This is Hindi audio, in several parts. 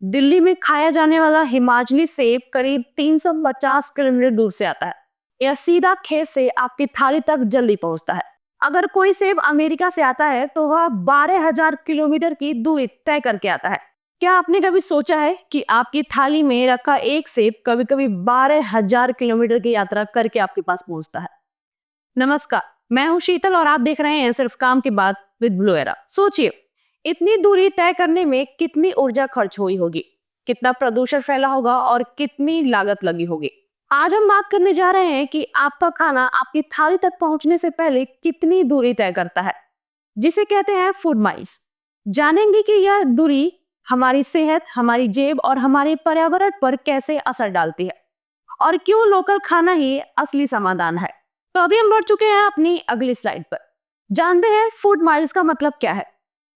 दिल्ली में खाया जाने वाला हिमाचली सेब करीब 350 किलोमीटर दूर से आता है। यह सीधा खेत से आपकी थाली तक जल्दी पहुंचता है। अगर कोई सेब अमेरिका से आता है तो वह 12,000 किलोमीटर की दूरी तय करके आता है। क्या आपने कभी सोचा है कि आपकी थाली में रखा एक सेब कभी कभी 12,000 किलोमीटर की यात्रा करके आपके पास पहुंचता है। नमस्कार, मैं हूं शीतल और आप देख रहे हैं सिर्फ काम की बात विद ब्लू एरा। सोचिए, इतनी दूरी तय करने में कितनी ऊर्जा खर्च हुई होगी, कितना प्रदूषण फैला होगा और कितनी लागत लगी होगी। आज हम बात करने जा रहे हैं कि आपका खाना आपकी थाली तक पहुंचने से पहले कितनी दूरी तय करता है, जिसे कहते हैं फूड माइल्स। जानेंगे कि यह दूरी हमारी सेहत, हमारी जेब और हमारे पर्यावरण पर कैसे असर डालती है और क्यों लोकल खाना ही असली समाधान है। तो अभी हम बढ़ चुके हैं अपनी अगली स्लाइड पर। जानते हैं फूड माइल्स का मतलब क्या है।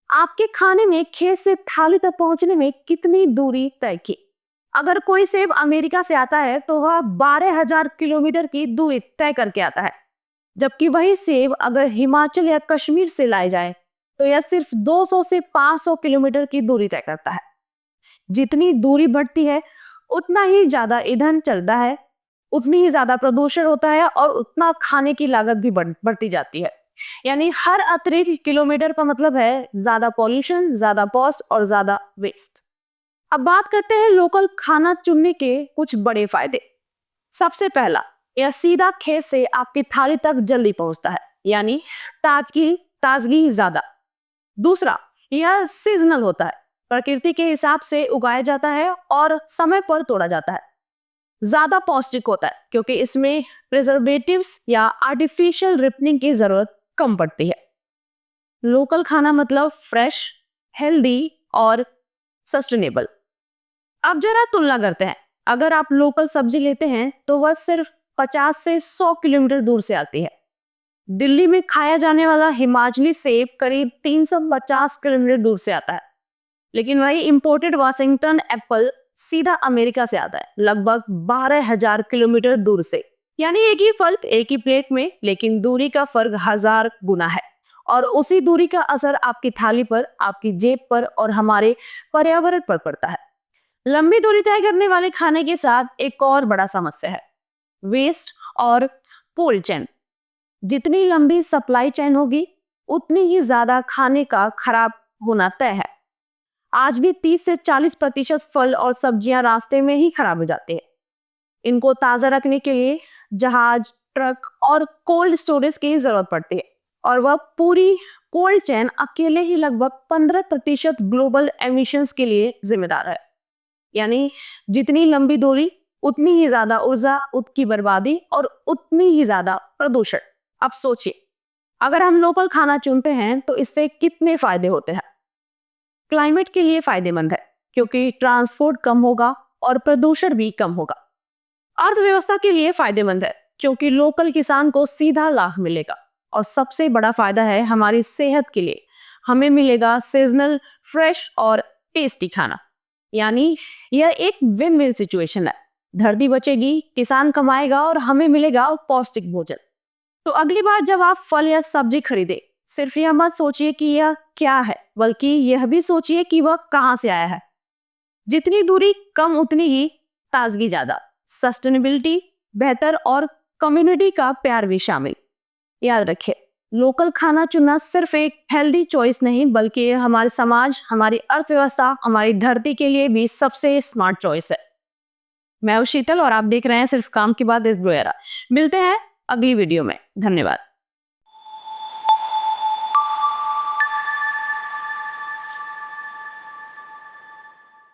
आपके खाने ने खेत से थाली तक पहुंचने में कितनी दूरी तय की। अगर कोई सेब अमेरिका से आता है तो वह 12,000 किलोमीटर की दूरी तय करके आता है, जबकि वही सेब अगर हिमाचल या कश्मीर से लाए जाए तो यह सिर्फ 200 से 500 किलोमीटर की दूरी तय करता है। जितनी दूरी बढ़ती है उतना ही ज्यादा ईंधन चलता है, उतनी ही ज्यादा प्रदूषण होता है और उतना खाने की लागत भी बढ़ती जाती है। यानी हर अतिरिक्त किलोमीटर का मतलब है ज्यादा पॉल्यूशन, ज्यादा कॉस्ट और ज्यादा वेस्ट। अब बात करते हैं लोकल खाना चुनने के कुछ बड़े फायदे। सबसे पहला, यह सीधा खेत से आपकी थाली तक जल्दी पहुंचता है, यानी ताजगी ज्यादा। दूसरा, यह सीजनल होता है, प्रकृति के हिसाब से उगाया जाता है और समय पर तोड़ा जाता है। ज्यादा पौष्टिक होता है क्योंकि इसमें प्रिजर्वेटिव्स या आर्टिफिशियल रिपनिंग की जरूरत कम पड़ती है। लोकल खाना मतलब फ्रेश, हेल्दी और सस्टेनेबल। अब जरा तुलना करते हैं। अगर आप लोकल सब्जी लेते हैं तो वह सिर्फ 50 से 100 किलोमीटर दूर से आती है। दिल्ली में खाया जाने वाला हिमाचली सेब करीब 350 किलोमीटर दूर से आता है, लेकिन वही इंपोर्टेड वाशिंगटन एप्पल सीधा अमेरिका से आता है, लगभग 12,000 किलोमीटर दूर से। यानी एक ही फल एक ही प्लेट में, लेकिन दूरी का फर्क 1000 गुना है। और उसी दूरी का असर आपकी थाली पर, आपकी जेब पर और हमारे पर्यावरण पर पड़ता है। लंबी दूरी तय करने वाले खाने के साथ एक और बड़ा समस्या है वेस्ट और कोल्ड चेन। जितनी लंबी सप्लाई चेन होगी उतनी ही ज्यादा खाने का खराब होना तय है। आज भी 30 से 40% फल और सब्जियां रास्ते में ही खराब हो जाते हैं। इनको ताजा रखने के लिए जहाज, ट्रक और कोल्ड स्टोरेज की जरूरत पड़ती है, और वह पूरी कोल्ड चेन अकेले ही लगभग 15% ग्लोबल एमिशंस के लिए जिम्मेदार है। यानी जितनी लंबी दूरी उतनी ही ज्यादा ऊर्जा, उतनी बर्बादी और उतनी ही ज्यादा प्रदूषण। अब सोचिए, अगर हम लोकल खाना चुनते हैं तो इससे कितने फायदे होते हैं। क्लाइमेट के लिए फायदेमंद है क्योंकि ट्रांसपोर्ट कम होगा और प्रदूषण भी कम होगा। अर्थव्यवस्था के लिए फायदेमंद है क्योंकि लोकल किसान को सीधा लाभ मिलेगा। और सबसे बड़ा फायदा है हमारी सेहत के लिए, हमें मिलेगा सीजनल, फ्रेश और टेस्टी खाना। यानी यह एक विन विन सिचुएशन है। धरती बचेगी, किसान कमाएगा और हमें मिलेगा पौष्टिक भोजन। तो अगली बार जब आप फल या सब्जी खरीदे, सिर्फ यह मत सोचिए कि यह क्या है, बल्कि यह भी सोचिए कि वह कहां से आया है। जितनी दूरी कम उतनी ही ताजगी ज्यादा, सस्टेनेबिलिटी बेहतर और कम्युनिटी का प्यार भी शामिल। याद रखिए, लोकल खाना चुनना सिर्फ एक हेल्दी चॉइस नहीं, बल्कि ये हमारे समाज, हमारी अर्थव्यवस्था, हमारी धरती के लिए भी सबसे स्मार्ट चॉइस है। मैं हूं शीतल और आप देख रहे हैं सिर्फ काम की बात विद ब्लू एरा। मिलते हैं अगली वीडियो में। धन्यवाद।